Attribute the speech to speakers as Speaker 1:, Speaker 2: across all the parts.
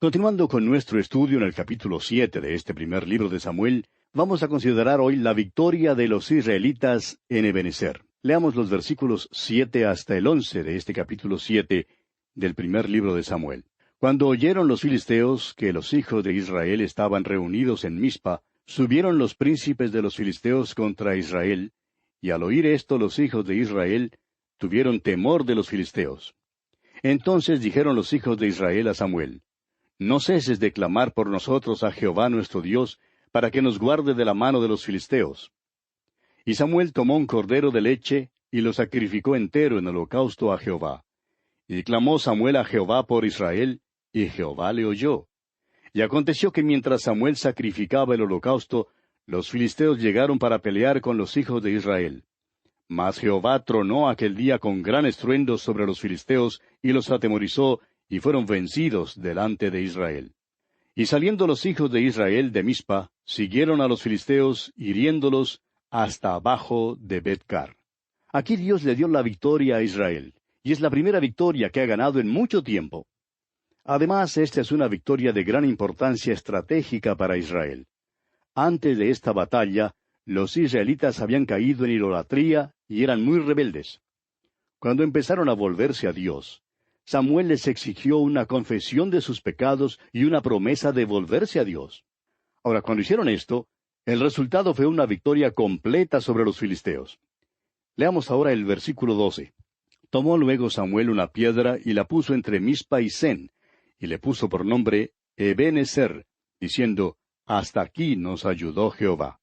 Speaker 1: Continuando con nuestro estudio en el capítulo 7 de este primer libro de Samuel, vamos a considerar hoy la victoria de los israelitas en Ebenezer. Leamos los versículos 7 hasta el 11 de este capítulo 7 del primer libro de Samuel. Cuando oyeron los filisteos que los hijos de Israel estaban reunidos en Mizpa, subieron los príncipes de los filisteos contra Israel, y al oír esto los hijos de Israel tuvieron temor de los filisteos. Entonces dijeron los hijos de Israel a Samuel: No ceses de clamar por nosotros a Jehová nuestro Dios, para que nos guarde de la mano de los filisteos. Y Samuel tomó un cordero de leche, y lo sacrificó entero en holocausto a Jehová. Y clamó Samuel a Jehová por Israel, y Jehová le oyó. Y aconteció que mientras Samuel sacrificaba el holocausto, los filisteos llegaron para pelear con los hijos de Israel. Mas Jehová tronó aquel día con gran estruendo sobre los filisteos, y los atemorizó, y fueron vencidos delante de Israel. Y saliendo los hijos de Israel de Mizpa, siguieron a los filisteos, hiriéndolos hasta abajo de Bet-car. Aquí Dios le dio la victoria a Israel, y es la primera victoria que ha ganado en mucho tiempo. Además, esta es una victoria de gran importancia estratégica para Israel. Antes de esta batalla, los israelitas habían caído en idolatría y eran muy rebeldes. Cuando empezaron a volverse a Dios, Samuel les exigió una confesión de sus pecados y una promesa de volverse a Dios. Ahora, cuando hicieron esto, el resultado fue una victoria completa sobre los filisteos. Leamos ahora el versículo 12. Tomó luego Samuel una piedra y la puso entre Mizpa y Sen, y le puso por nombre Ebenezer, diciendo: Hasta aquí nos ayudó Jehová.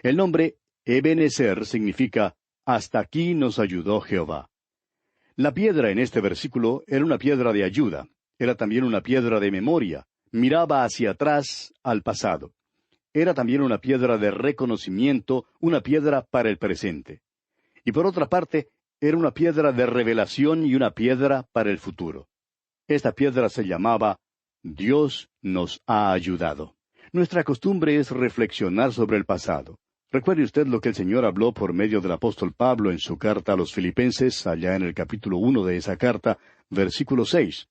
Speaker 1: El nombre Ebenezer significa Hasta aquí nos ayudó Jehová. La piedra en este versículo era una piedra de ayuda, era también una piedra de memoria, miraba hacia atrás al pasado. Era también una piedra de reconocimiento, una piedra para el presente. Y por otra parte, era una piedra de revelación y una piedra para el futuro. Esta piedra se llamaba Dios nos ha ayudado. Nuestra costumbre es reflexionar sobre el pasado. Recuerde usted lo que el Señor habló por medio del apóstol Pablo en su carta a los Filipenses, allá en el capítulo 1 de esa carta, versículo 6.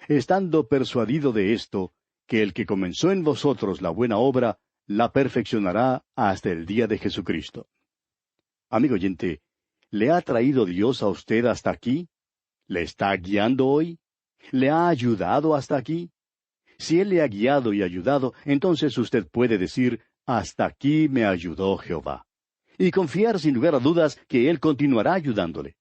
Speaker 1: Estando persuadido de esto, que el que comenzó en vosotros la buena obra, la perfeccionará hasta el día de Jesucristo. Amigo oyente, ¿le ha traído Dios a usted hasta aquí? ¿Le está guiando hoy? ¿Le ha ayudado hasta aquí? Si Él le ha guiado y ayudado, entonces usted puede decir: Hasta aquí me ayudó Jehová. Y confiar sin lugar a dudas que Él continuará ayudándole.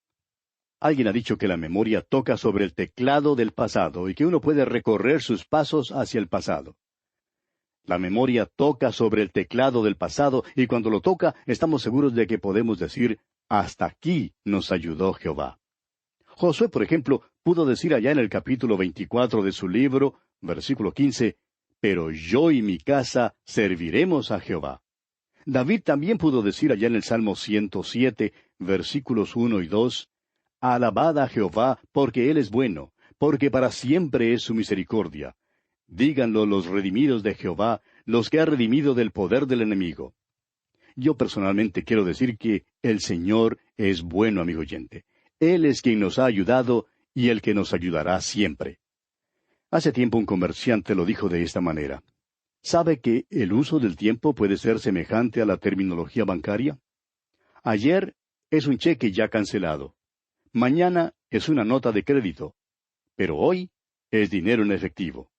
Speaker 1: Alguien ha dicho que la memoria toca sobre el teclado del pasado y que uno puede recorrer sus pasos hacia el pasado. La memoria toca sobre el teclado del pasado y cuando lo toca estamos seguros de que podemos decir: Hasta aquí nos ayudó Jehová. Josué, por ejemplo, pudo decir allá en el capítulo 24 de su libro, versículo 15, Pero yo y mi casa serviremos a Jehová. David también pudo decir allá en el Salmo 107, versículos 1 y 2, Alabad a Jehová, porque Él es bueno, porque para siempre es su misericordia. Díganlo los redimidos de Jehová, los que ha redimido del poder del enemigo. Yo personalmente quiero decir que el Señor es bueno, amigo oyente. Él es quien nos ha ayudado y el que nos ayudará siempre. Hace tiempo un comerciante lo dijo de esta manera. ¿Sabe que el uso del tiempo puede ser semejante a la terminología bancaria? Ayer es un cheque ya cancelado. Mañana es una nota de crédito. Pero hoy es dinero en efectivo.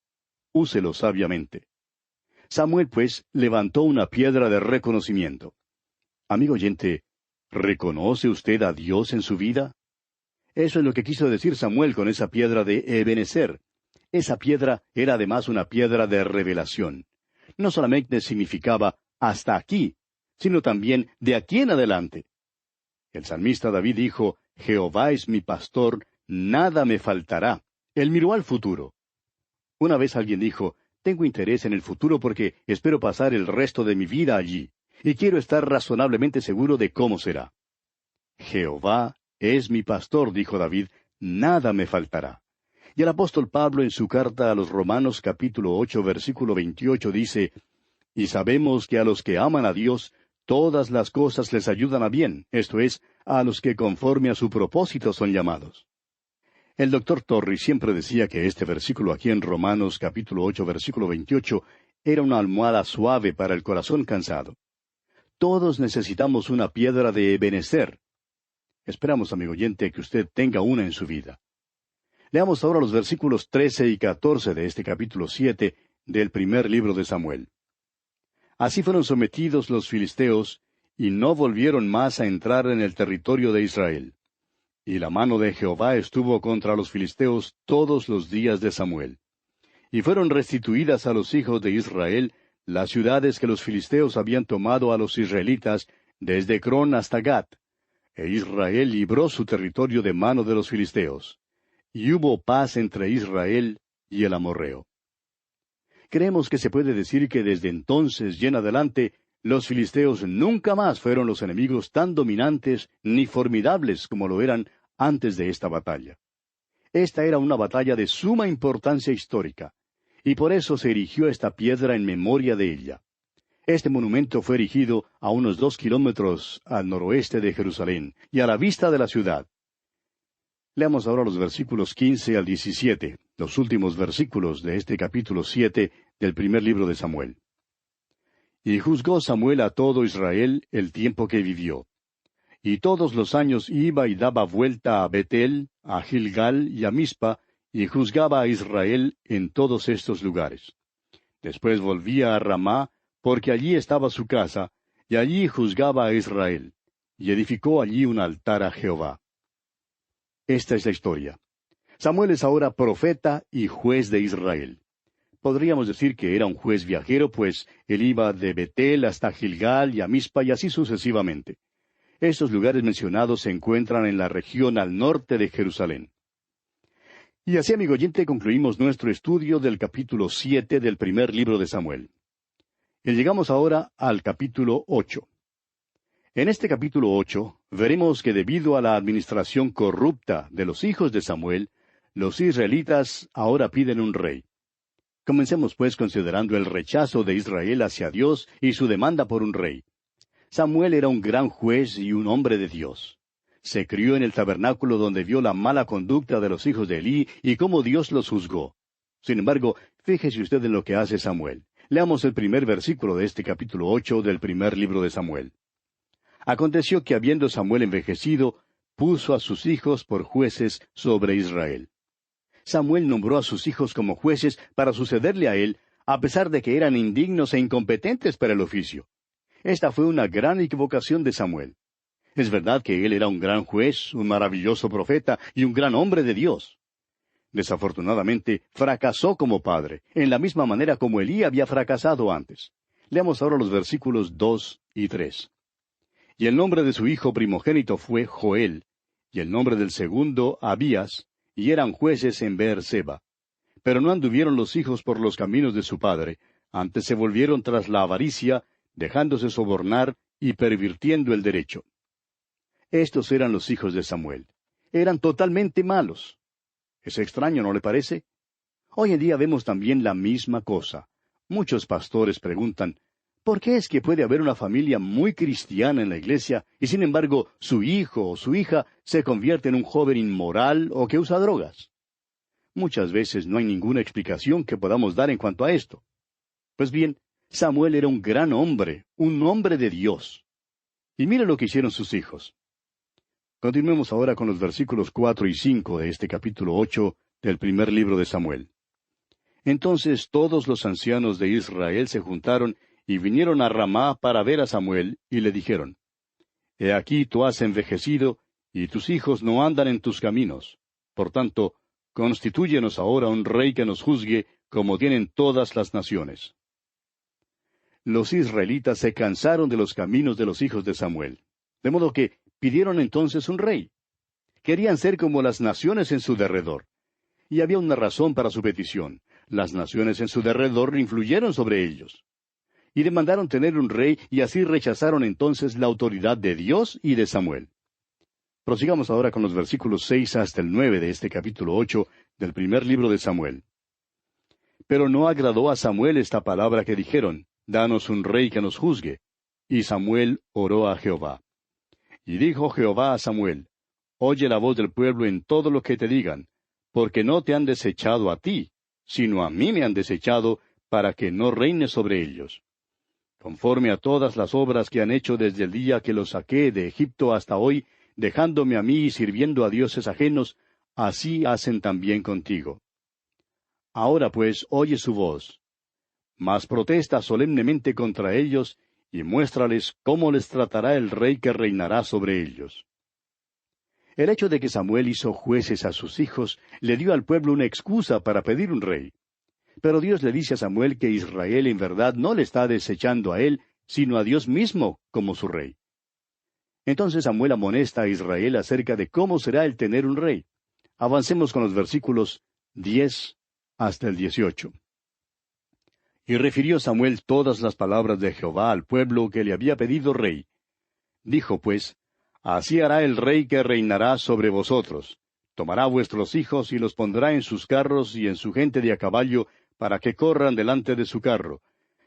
Speaker 1: Úselo sabiamente. Samuel, pues, levantó una piedra de reconocimiento. Amigo oyente, ¿reconoce usted a Dios en su vida? Eso es lo que quiso decir Samuel con esa piedra de Ebenezer. Esa piedra era además una piedra de revelación. No solamente significaba hasta aquí, sino también de aquí en adelante. El salmista David dijo: Jehová es mi pastor, nada me faltará. Él miró al futuro. Una vez alguien dijo: tengo interés en el futuro porque espero pasar el resto de mi vida allí, y quiero estar razonablemente seguro de cómo será. Jehová es mi pastor, dijo David, nada me faltará. Y el apóstol Pablo en su carta a los Romanos capítulo 8 versículo 28 dice: Y sabemos que a los que aman a Dios, todas las cosas les ayudan a bien, esto es, a los que conforme a su propósito son llamados. El doctor Torrey siempre decía que este versículo aquí en Romanos capítulo 8, versículo 28, era una almohada suave para el corazón cansado. Todos necesitamos una piedra de Ebenezer. Esperamos, amigo oyente, que usted tenga una en su vida. Leamos ahora los versículos 13 y 14 de este capítulo 7 del primer libro de Samuel. Así fueron sometidos los filisteos, y no volvieron más a entrar en el territorio de Israel. Y la mano de Jehová estuvo contra los filisteos todos los días de Samuel. Y fueron restituidas a los hijos de Israel las ciudades que los filisteos habían tomado a los israelitas desde Ecrón hasta Gat, e Israel libró su territorio de mano de los filisteos. Y hubo paz entre Israel y el amorreo. Creemos que se puede decir que desde entonces y en adelante, los filisteos nunca más fueron los enemigos tan dominantes ni formidables como lo eran antes de esta batalla. Esta era una batalla de suma importancia histórica, y por eso se erigió esta piedra en memoria de ella. Este monumento fue erigido a unos 2 kilómetros al noroeste de Jerusalén y a la vista de la ciudad. Leamos ahora los versículos 15 al 17, los últimos versículos de este capítulo 7 del primer libro de Samuel. Y juzgó Samuel a todo Israel el tiempo que vivió. Y todos los años iba y daba vuelta a Betel, a Gilgal y a Mizpa, y juzgaba a Israel en todos estos lugares. Después volvía a Ramá, porque allí estaba su casa, y allí juzgaba a Israel, y edificó allí un altar a Jehová. Esta es la historia. Samuel es ahora profeta y juez de Israel. Podríamos decir que era un juez viajero, pues él iba de Betel hasta Gilgal y a Mizpa y así sucesivamente. Estos lugares mencionados se encuentran en la región al norte de Jerusalén. Y así, amigo oyente, concluimos nuestro estudio del capítulo 7 del primer libro de Samuel. Y llegamos ahora al capítulo 8. En este capítulo 8 veremos que debido a la administración corrupta de los hijos de Samuel, los israelitas ahora piden un rey. Comencemos pues considerando el rechazo de Israel hacia Dios y su demanda por un rey. Samuel era un gran juez y un hombre de Dios. Se crió en el tabernáculo donde vio la mala conducta de los hijos de Elí y cómo Dios los juzgó. Sin embargo, fíjese usted en lo que hace Samuel. Leamos el primer versículo de este capítulo 8 del primer libro de Samuel. Aconteció que habiendo Samuel envejecido, puso a sus hijos por jueces sobre Israel. Samuel nombró a sus hijos como jueces para sucederle a él, a pesar de que eran indignos e incompetentes para el oficio. Esta fue una gran equivocación de Samuel. Es verdad que él era un gran juez, un maravilloso profeta y un gran hombre de Dios. Desafortunadamente, fracasó como padre, en la misma manera como Elí había fracasado antes. Leamos ahora los versículos 2 y 3. Y el nombre de su hijo primogénito fue Joel, y el nombre del segundo Abías, y eran jueces en Beer-seba. Pero no anduvieron los hijos por los caminos de su padre, antes se volvieron tras la avaricia, dejándose sobornar y pervirtiendo el derecho. Estos eran los hijos de Samuel. Eran totalmente malos. Es extraño, ¿no le parece? Hoy en día vemos también la misma cosa. Muchos pastores preguntan, ¿por qué es que puede haber una familia muy cristiana en la iglesia y sin embargo su hijo o su hija se convierte en un joven inmoral o que usa drogas? Muchas veces no hay ninguna explicación que podamos dar en cuanto a esto. Pues bien, Samuel era un gran hombre, un hombre de Dios. Y mire lo que hicieron sus hijos. Continuemos ahora con los versículos 4 y 5 de este capítulo 8 del primer libro de Samuel. Entonces todos los ancianos de Israel se juntaron y vinieron a Ramá para ver a Samuel, y le dijeron, He aquí tú has envejecido, y tus hijos no andan en tus caminos. Por tanto, constitúyenos ahora un rey que nos juzgue, como tienen todas las naciones. Los israelitas se cansaron de los caminos de los hijos de Samuel, de modo que pidieron entonces un rey. Querían ser como las naciones en su derredor. Y había una razón para su petición. Las naciones en su derredor influyeron sobre ellos. Y demandaron tener un rey, y así rechazaron entonces la autoridad de Dios y de Samuel. Prosigamos ahora con los versículos 6 hasta el 9 de este capítulo 8 del primer libro de Samuel. Pero no agradó a Samuel esta palabra que dijeron, Danos un rey que nos juzgue. Y Samuel oró a Jehová. Y dijo Jehová a Samuel, Oye la voz del pueblo en todo lo que te digan, porque no te han desechado a ti, sino a mí me han desechado, para que no reine sobre ellos. Conforme a todas las obras que han hecho desde el día que los saqué de Egipto hasta hoy, dejándome a mí y sirviendo a dioses ajenos, así hacen también contigo. Ahora pues oye su voz, mas protesta solemnemente contra ellos, y muéstrales cómo les tratará el rey que reinará sobre ellos. El hecho de que Samuel hizo jueces a sus hijos le dio al pueblo una excusa para pedir un rey. Pero Dios le dice a Samuel que Israel en verdad no le está desechando a él, sino a Dios mismo como su rey. Entonces Samuel amonesta a Israel acerca de cómo será el tener un rey. Avancemos con los versículos 10 hasta el 18. Y refirió Samuel todas las palabras de Jehová al pueblo que le había pedido rey. Dijo pues, Así hará el rey que reinará sobre vosotros. Tomará vuestros hijos y los pondrá en sus carros y en su gente de a caballo, para que corran delante de su carro.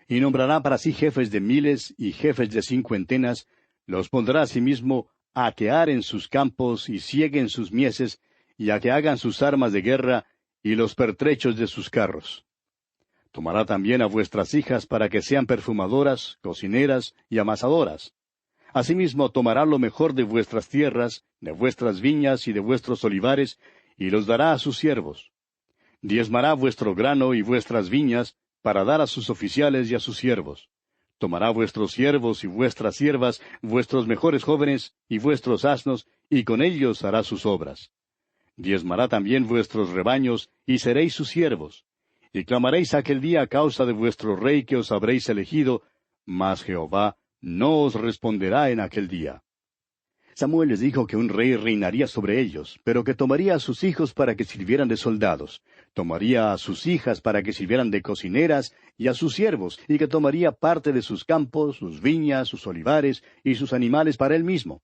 Speaker 1: Y nombrará para sí jefes de miles y jefes de cincuentenas, los pondrá asimismo a que aren sus campos y sieguen sus mieses, y a que hagan sus armas de guerra y los pertrechos de sus carros. Tomará también a vuestras hijas para que sean perfumadoras, cocineras y amasadoras. Asimismo tomará lo mejor de vuestras tierras, de vuestras viñas y de vuestros olivares, y los dará a sus siervos. Diezmará vuestro grano y vuestras viñas, para dar a sus oficiales y a sus siervos. Tomará vuestros siervos y vuestras siervas, vuestros mejores jóvenes y vuestros asnos, y con ellos hará sus obras. Diezmará también vuestros rebaños, y seréis sus siervos. Y clamaréis aquel día a causa de vuestro rey que os habréis elegido, mas Jehová no os responderá en aquel día. Samuel les dijo que un rey reinaría sobre ellos, pero que tomaría a sus hijos para que sirvieran de soldados, tomaría a sus hijas para que sirvieran de cocineras y a sus siervos, y que tomaría parte de sus campos, sus viñas, sus olivares y sus animales para él mismo.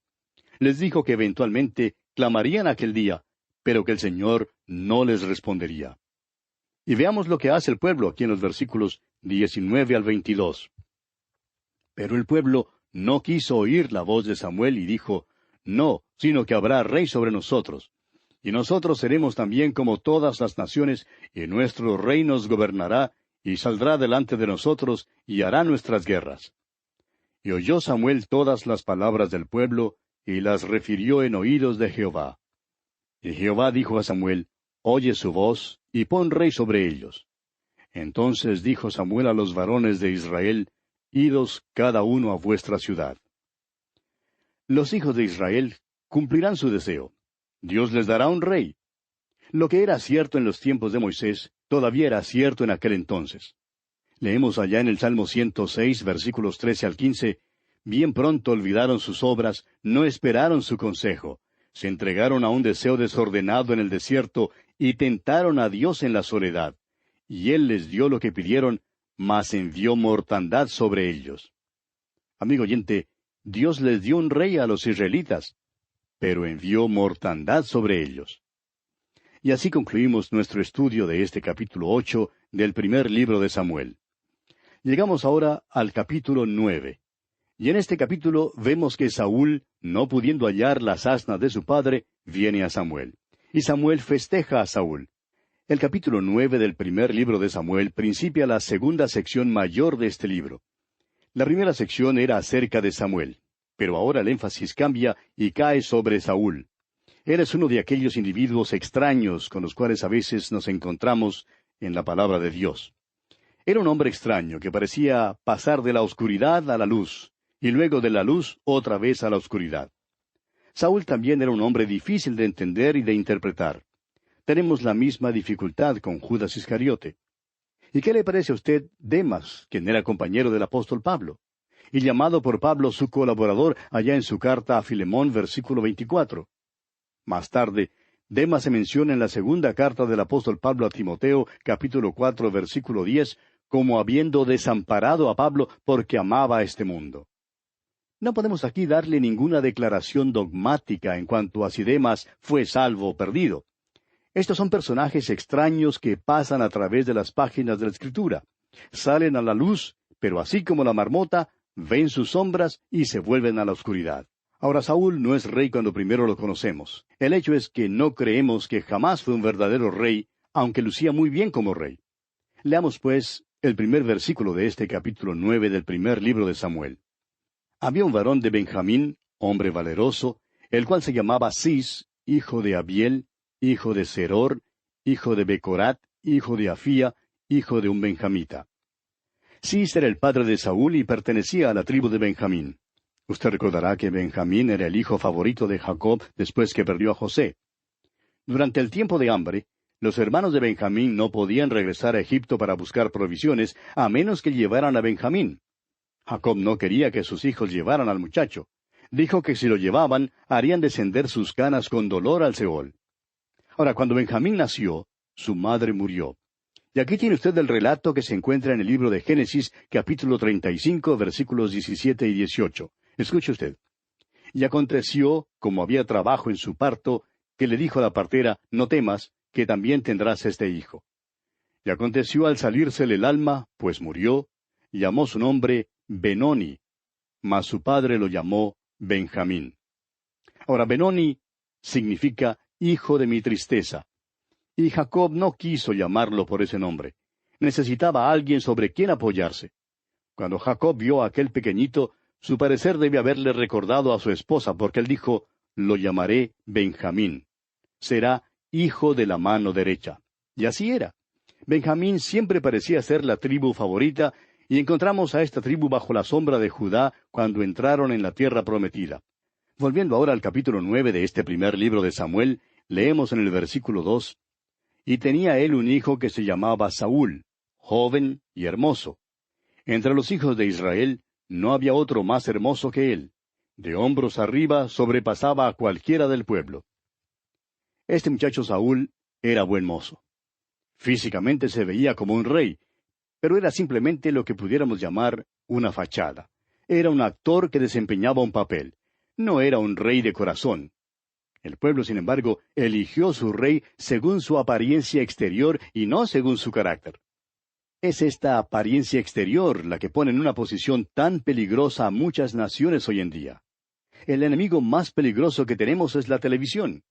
Speaker 1: Les dijo que eventualmente clamarían aquel día, pero que el Señor no les respondería. Y veamos lo que hace el pueblo aquí en los versículos 19 al 22. Pero el pueblo no quiso oír la voz de Samuel y dijo, No, sino que habrá rey sobre nosotros. Y nosotros seremos también como todas las naciones, y nuestro rey nos gobernará, y saldrá delante de nosotros, y hará nuestras guerras. Y oyó Samuel todas las palabras del pueblo, y las refirió en oídos de Jehová. Y Jehová dijo a Samuel, Oye su voz, y pon rey sobre ellos. Entonces dijo Samuel a los varones de Israel, Idos cada uno a vuestra ciudad. Los hijos de Israel cumplirán su deseo. Dios les dará un rey. Lo que era cierto en los tiempos de Moisés, todavía era cierto en aquel entonces. Leemos allá en el Salmo 106, versículos 13 al 15, Bien pronto olvidaron sus obras, no esperaron su consejo. Se entregaron a un deseo desordenado en el desierto y tentaron a Dios en la soledad. Y Él les dio lo que pidieron, mas envió mortandad sobre ellos. Amigo oyente, Dios les dio un rey a los israelitas, pero envió mortandad sobre ellos. Y así concluimos nuestro estudio de este capítulo 8 del primer libro de Samuel. Llegamos ahora al capítulo 9. Y en este capítulo vemos que Saúl, no pudiendo hallar las asnas de su padre, viene a Samuel. Y Samuel festeja a Saúl. El capítulo 9 del primer libro de Samuel principia la segunda sección mayor de este libro. La primera sección era acerca de Samuel, pero ahora el énfasis cambia y cae sobre Saúl. Él es uno de aquellos individuos extraños con los cuales a veces nos encontramos en la palabra de Dios. Era un hombre extraño que parecía pasar de la oscuridad a la luz, y luego de la luz otra vez a la oscuridad. Saúl también era un hombre difícil de entender y de interpretar. Tenemos la misma dificultad con Judas Iscariote. ¿Y qué le parece a usted Demas, quien era compañero del apóstol Pablo? Y llamado por Pablo su colaborador allá en su carta a Filemón, versículo 24. Más tarde, Demas se menciona en la segunda carta del apóstol Pablo a Timoteo, capítulo 4, versículo 10, como habiendo desamparado a Pablo porque amaba a este mundo. No podemos aquí darle ninguna declaración dogmática en cuanto a si Demas fue salvo o perdido. Estos son personajes extraños que pasan a través de las páginas de la Escritura. Salen a la luz, pero así como la marmota, ven sus sombras y se vuelven a la oscuridad. Ahora, Saúl no es rey cuando primero lo conocemos. El hecho es que no creemos que jamás fue un verdadero rey, aunque lucía muy bien como rey. Leamos, pues, el primer versículo de este capítulo 9 del primer libro de Samuel. Había un varón de Benjamín, hombre valeroso, el cual se llamaba Cis, hijo de Abiel, hijo de Seror, hijo de Becorat, hijo de Afía, hijo de un benjamita. Cis era el padre de Saúl y pertenecía a la tribu de Benjamín. Usted recordará que Benjamín era el hijo favorito de Jacob después que perdió a José. Durante el tiempo de hambre, los hermanos de Benjamín no podían regresar a Egipto para buscar provisiones a menos que llevaran a Benjamín. Jacob no quería que sus hijos llevaran al muchacho. Dijo que si lo llevaban, harían descender sus canas con dolor al Seol. Ahora, cuando Benjamín nació, su madre murió. Y aquí tiene usted el relato que se encuentra en el libro de Génesis, capítulo 35, versículos 17 y 18. Escuche usted. Y aconteció, como había trabajo en su parto, que le dijo a la partera, no temas, que también tendrás este hijo. Y aconteció al salírsele el alma, pues murió, llamó su nombre Benoni, mas su padre lo llamó Benjamín. Ahora, Benoni significa hijo de mi tristeza. Y Jacob no quiso llamarlo por ese nombre. Necesitaba a alguien sobre quien apoyarse. Cuando Jacob vio a aquel pequeñito, su parecer debe haberle recordado a su esposa, porque él dijo, lo llamaré Benjamín. Será hijo de la mano derecha. Y así era. Benjamín siempre parecía ser la tribu favorita, y encontramos a esta tribu bajo la sombra de Judá cuando entraron en la tierra prometida. Volviendo ahora al capítulo 9 de este primer libro de Samuel, leemos en el versículo 2, y tenía él un hijo que se llamaba Saúl, joven y hermoso. Entre los hijos de Israel no había otro más hermoso que él. De hombros arriba sobrepasaba a cualquiera del pueblo. Este muchacho Saúl era buen mozo. Físicamente se veía como un rey, pero era simplemente lo que pudiéramos llamar una fachada. Era un actor que desempeñaba un papel. No era un rey de corazón. El pueblo, sin embargo, eligió su rey según su apariencia exterior y no según su carácter. Es esta apariencia exterior la que pone en una posición tan peligrosa a muchas naciones hoy en día. El enemigo más peligroso que tenemos es la televisión.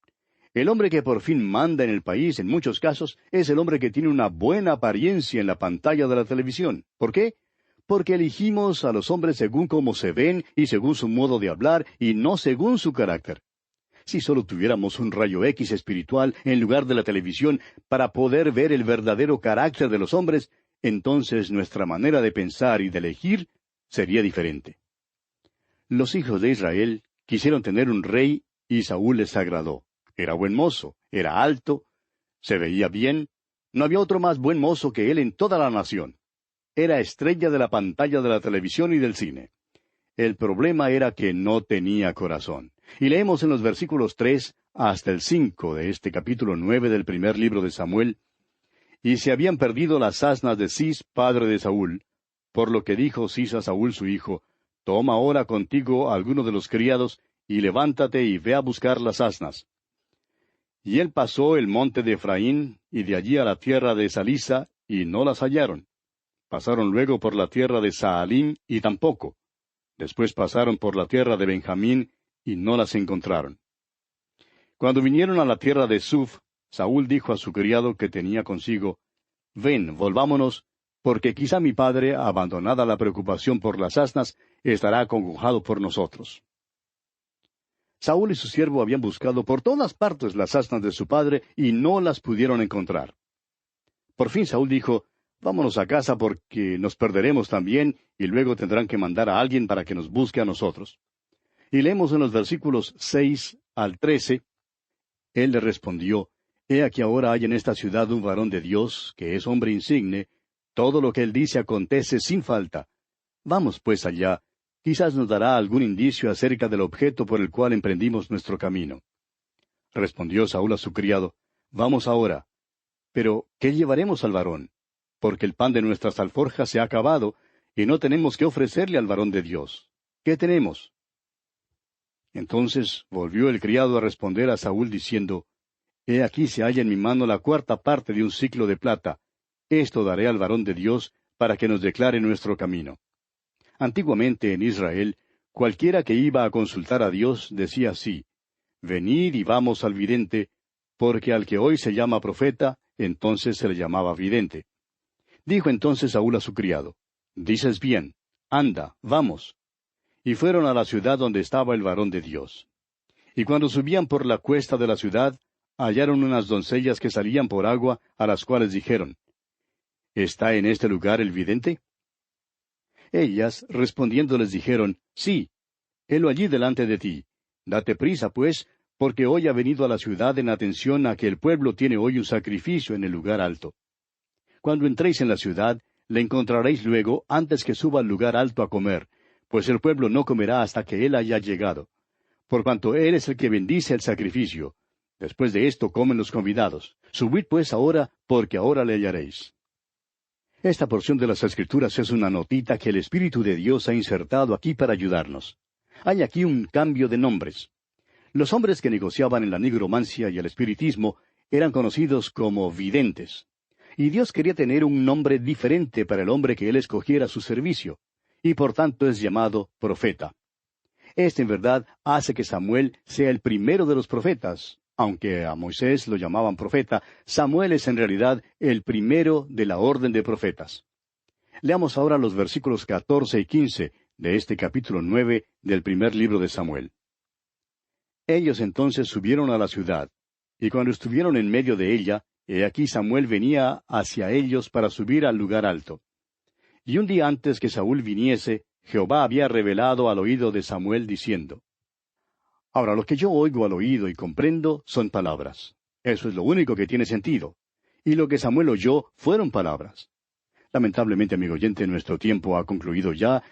Speaker 1: El hombre que por fin manda en el país, en muchos casos, es el hombre que tiene una buena apariencia en la pantalla de la televisión. ¿Por qué? Porque elegimos a los hombres según cómo se ven y según su modo de hablar y no según su carácter. Si solo tuviéramos un rayo X espiritual en lugar de la televisión para poder ver el verdadero carácter de los hombres, entonces nuestra manera de pensar y de elegir sería diferente. Los hijos de Israel quisieron tener un rey y Saúl les agradó. Era buen mozo, era alto, se veía bien. No había otro más buen mozo que él en toda la nación. Era estrella de la pantalla de la televisión y del cine. El problema era que no tenía corazón. Y leemos en los versículos 3 hasta el 5 de este capítulo 9 del primer libro de Samuel, y se habían perdido las asnas de Cis, padre de Saúl, por lo que dijo Cis a Saúl su hijo, toma ahora contigo a alguno de los criados, y levántate y ve a buscar las asnas. Y él pasó el monte de Efraín, y de allí a la tierra de Salisa, y no las hallaron. Pasaron luego por la tierra de Saalim, y tampoco. Después pasaron por la tierra de Benjamín, y no las encontraron. Cuando vinieron a la tierra de Suf, Saúl dijo a su criado que tenía consigo, ven, volvámonos, porque quizá mi padre, abandonada la preocupación por las asnas, estará acongojado por nosotros. Saúl y su siervo habían buscado por todas partes las asnas de su padre y no las pudieron encontrar. Por fin Saúl dijo, vámonos a casa porque nos perderemos también y luego tendrán que mandar a alguien para que nos busque a nosotros. Y leemos en los versículos 6 al 13, él le respondió, he aquí ahora hay en esta ciudad un varón de Dios, que es hombre insigne, todo lo que él dice acontece sin falta. Vamos pues allá, quizás nos dará algún indicio acerca del objeto por el cual emprendimos nuestro camino. Respondió Saúl a su criado, vamos ahora. Pero, ¿qué llevaremos al varón? Porque el pan de nuestras alforjas se ha acabado, y no tenemos que ofrecerle al varón de Dios. ¿Qué tenemos? Entonces volvió el criado a responder a Saúl diciendo, he aquí se halla en mi mano la cuarta parte de un siclo de plata. Esto daré al varón de Dios para que nos declare nuestro camino. Antiguamente en Israel, cualquiera que iba a consultar a Dios decía así: Venid y vamos al vidente, porque al que hoy se llama profeta, entonces se le llamaba vidente. Dijo entonces Saúl a su criado: Dices bien, anda, vamos. Y fueron a la ciudad donde estaba el varón de Dios. Y cuando subían por la cuesta de la ciudad, hallaron unas doncellas que salían por agua, a las cuales dijeron: ¿Está en este lugar el vidente? Ellas, respondiendo, les dijeron: Sí, helo allí delante de ti. Date prisa, pues, porque hoy ha venido a la ciudad en atención a que el pueblo tiene hoy un sacrificio en el lugar alto. Cuando entréis en la ciudad, le encontraréis luego antes que suba al lugar alto a comer, pues el pueblo no comerá hasta que él haya llegado. Por cuanto él es el que bendice el sacrificio. Después de esto comen los convidados. Subid pues ahora, porque ahora le hallaréis. Esta porción de las Escrituras es una notita que el Espíritu de Dios ha insertado aquí para ayudarnos. Hay aquí un cambio de nombres. Los hombres que negociaban en la nigromancia y el espiritismo eran conocidos como videntes. Y Dios quería tener un nombre diferente para el hombre que él escogiera a su servicio, y por tanto es llamado profeta. Este en verdad hace que Samuel sea el primero de los profetas. Aunque a Moisés lo llamaban profeta, Samuel es en realidad el primero de la orden de profetas. Leamos ahora los versículos 14 y 15 de este capítulo 9 del primer libro de Samuel. Ellos entonces subieron a la ciudad, y cuando estuvieron en medio de ella, he aquí Samuel venía hacia ellos para subir al lugar alto. Y un día antes que Saúl viniese, Jehová había revelado al oído de Samuel diciendo: Ahora lo que yo oigo al oído y comprendo son palabras. Eso es lo único que tiene sentido. Y lo que Samuel oyó fueron palabras. Lamentablemente, amigo oyente, nuestro tiempo ha concluido ya,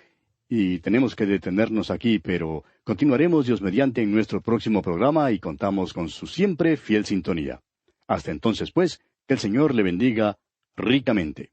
Speaker 1: y tenemos que detenernos aquí, pero continuaremos Dios mediante en nuestro próximo programa y contamos con su siempre fiel sintonía. Hasta entonces, pues, que el Señor le bendiga ricamente.